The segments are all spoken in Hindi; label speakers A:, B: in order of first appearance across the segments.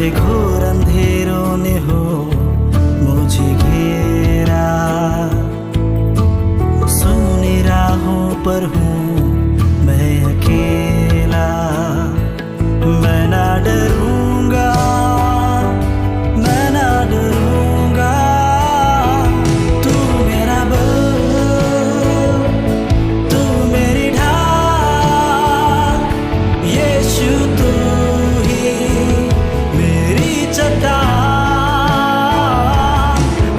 A: चाहे घोर अंधेरों ने हो मुझे घेरा, सुनी राहों पर हूँ मैं अकेला। मैं ना डरूंगा, मैं ना डरूंगा, तू मेरा बल, तू मेरी ढाल, यीशु तू ही मेरी चट्टान।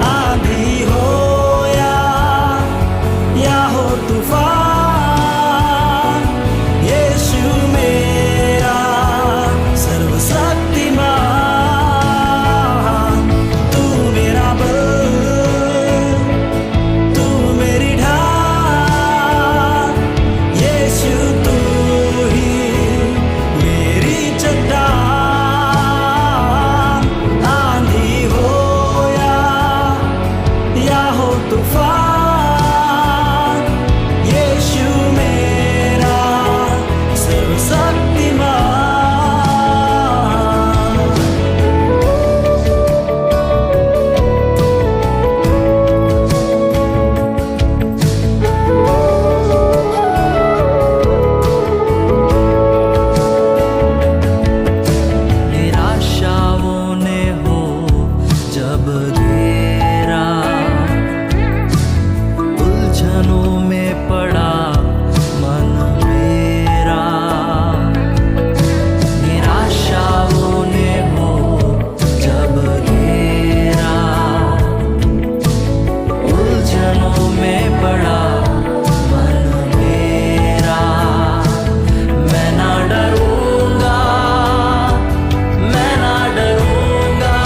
A: आंधी हो या हो तूफान, यीशु मेरा सर्वशक्तिमान। तू मेरा बल, तू मेरी ढाल, यीशु तू ही मेरी चट्टान। आंधी हो या हो तूफान, यीशु मेरा सर्वशक्तिमान। निराशाओं ने हो जब घेरा, उलझनों में पड़ा मन मेरा। निराशाओं ने हो जब घेरा, उलझनों में पड़ा मन मेरा। मैं ना डरूंगा, मैं ना डरूंगा,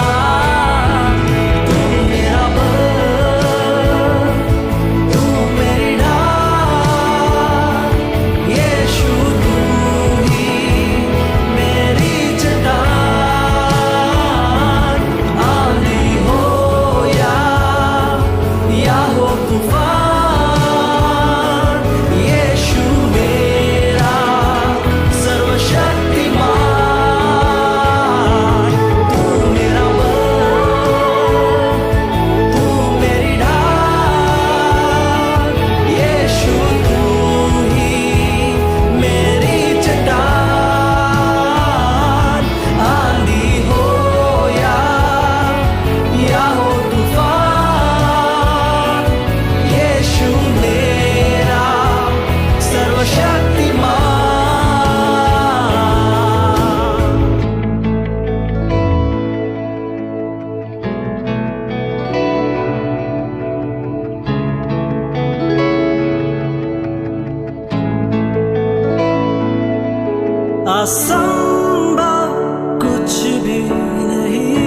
A: तू मेरा बल, तू मेरी ढाल, यीशु तू ही मेरी चट्टान। आंधी हो या हो तूफान, यीशु मेरा सर्वशक्तिमान। तू मेरा बल, तू मेरी ढाल, यीशु तू ही मेरी चट्टान। आंधी हो या हो तूफान, यीशु मेरा सर्वशक्तिमान। असंभव कुछ भी नहीं,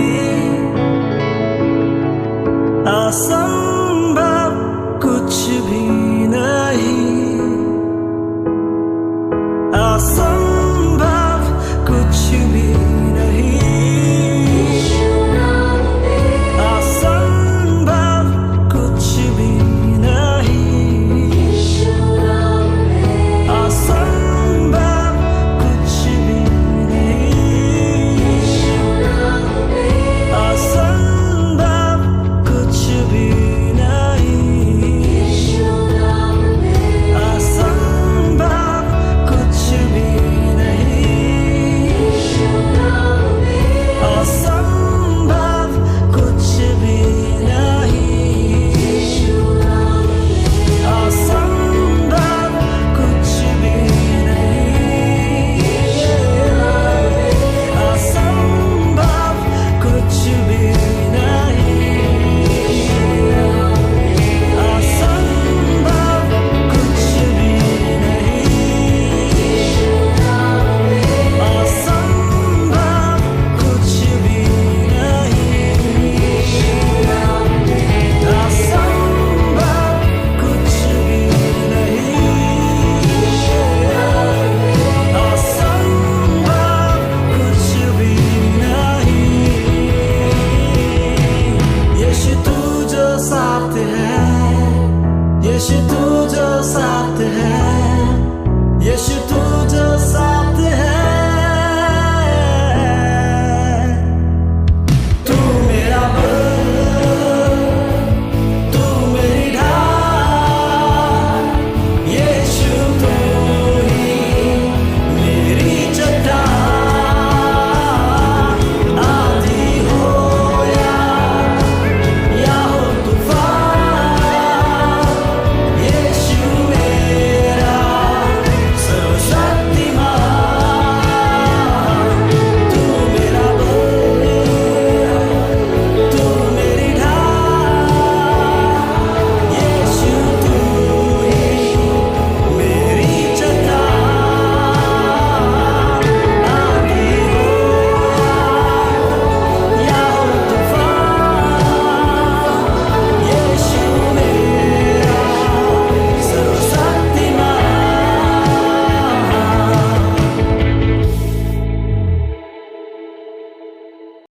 A: असंभव कुछ भी नहीं, असंभव कुछ भी नहीं, असंभव कुछ भी नहीं, असंभव कुछ भी नहीं, असंभव कुछ भी नहीं, असंभव कुछ भी नहीं, असंभव कुछ भी नहीं, असंभव कुछ भी नहीं, असंभव कुछ भी नहीं, असंभव कुछ भी नहीं, असंभव कुछ भी नहीं, असंभव कुछ भी नहीं, असंभव कुछ भी नहीं। यीशु तू जो साथ है, यीशु